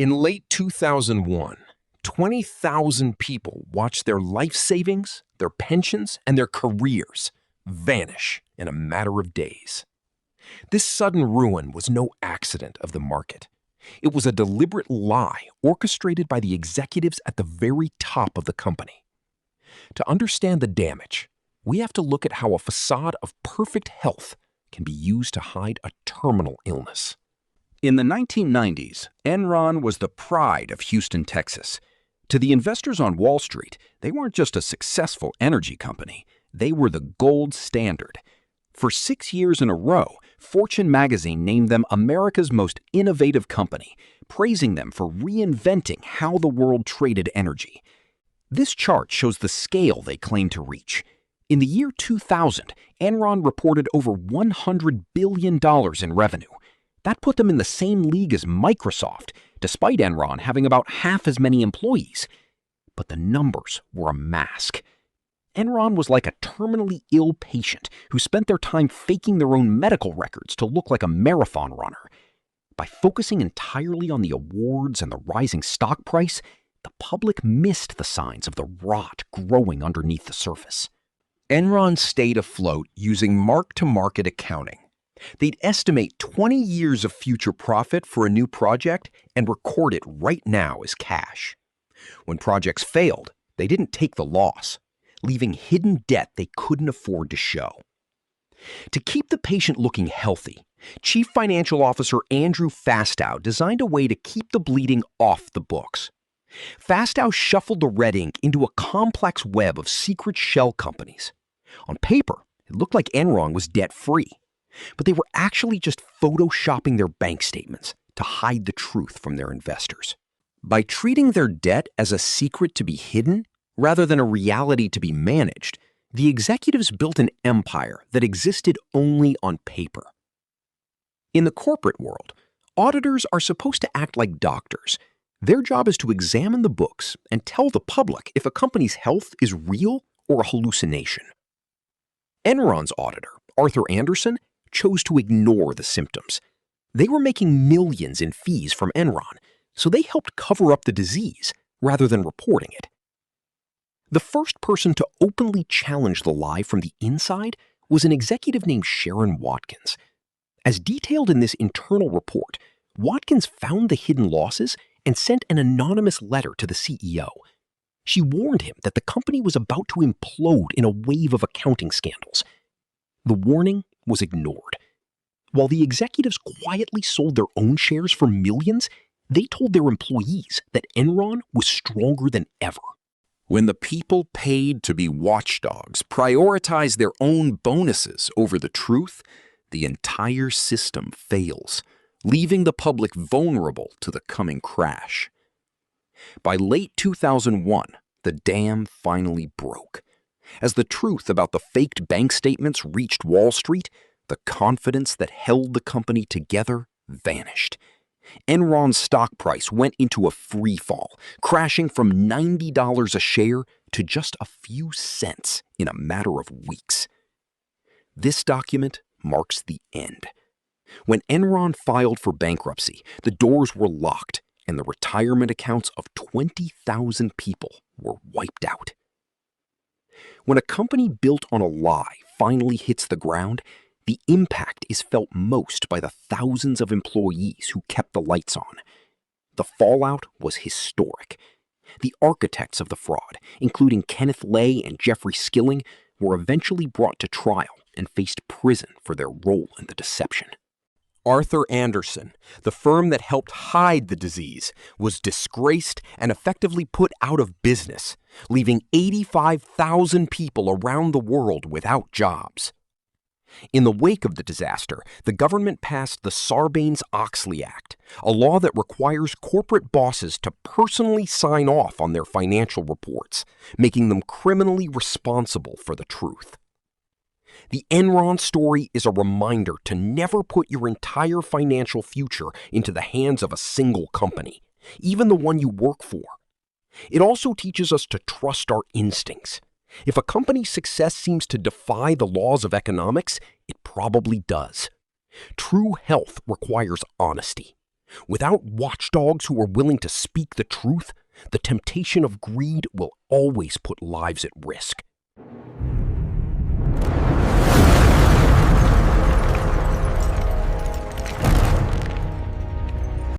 In late 2001, 20,000 people watched their life savings, their pensions, and their careers vanish in a matter of days. This sudden ruin was no accident of the market. It was a deliberate lie orchestrated by the executives at the very top of the company. To understand the damage, we have to look at how a facade of perfect health can be used to hide a terminal illness. In the 1990s, Enron was the pride of Houston, Texas. To the investors on Wall Street, they weren't just a successful energy company. They were the gold standard. For 6 years in a row, Fortune magazine named them America's most innovative company, praising them for reinventing how the world traded energy. This chart shows the scale they claim to reach. In the year 2000, Enron reported over $100 billion in revenue. That put them in the same league as Microsoft, despite Enron having about half as many employees. But the numbers were a mask. Enron was like a terminally ill patient who spent their time faking their own medical records to look like a marathon runner. By focusing entirely on the awards and the rising stock price, the public missed the signs of the rot growing underneath the surface. Enron stayed afloat using mark-to-market accounting. They'd estimate 20 years of future profit for a new project and record it right now as cash. When projects failed, they didn't take the loss, leaving hidden debt they couldn't afford to show. To keep the patient looking healthy, Chief Financial Officer Andrew Fastow designed a way to keep the bleeding off the books. Fastow shuffled the red ink into a complex web of secret shell companies. On paper, it looked like Enron was debt-free, but they were actually just photoshopping their bank statements to hide the truth from their investors. By treating their debt as a secret to be hidden, rather than a reality to be managed, the executives built an empire that existed only on paper. In the corporate world, auditors are supposed to act like doctors. Their job is to examine the books and tell the public if a company's health is real or a hallucination. Enron's auditor, Arthur Andersen, chose to ignore the symptoms. They were making millions in fees from Enron, so they helped cover up the disease rather than reporting it. The first person to openly challenge the lie from the inside was an executive named Sharon Watkins. As detailed in this internal report, Watkins found the hidden losses and sent an anonymous letter to the CEO. She warned him that the company was about to implode in a wave of accounting scandals. The warning was ignored. While the executives quietly sold their own shares for millions, they told their employees that Enron was stronger than ever. When the people paid to be watchdogs prioritize their own bonuses over the truth, the entire system fails, leaving the public vulnerable to the coming crash. By late 2001, the dam finally broke. As the truth about the faked bank statements reached Wall Street, the confidence that held the company together vanished. Enron's stock price went into a free fall, crashing from $90 a share to just a few cents in a matter of weeks. This document marks the end. When Enron filed for bankruptcy, the doors were locked and the retirement accounts of 20,000 people were wiped out. When a company built on a lie finally hits the ground, the impact is felt most by the thousands of employees who kept the lights on. The fallout was historic. The architects of the fraud, including Kenneth Lay and Jeffrey Skilling, were eventually brought to trial and faced prison for their role in the deception. Arthur Andersen, the firm that helped hide the disease, was disgraced and effectively put out of business, leaving 85,000 people around the world without jobs. In the wake of the disaster, the government passed the Sarbanes-Oxley Act, a law that requires corporate bosses to personally sign off on their financial reports, making them criminally responsible for the truth. The Enron story is a reminder to never put your entire financial future into the hands of a single company, even the one you work for. It also teaches us to trust our instincts. If a company's success seems to defy the laws of economics, it probably does. True health requires honesty. Without watchdogs who are willing to speak the truth, the temptation of greed will always put lives at risk.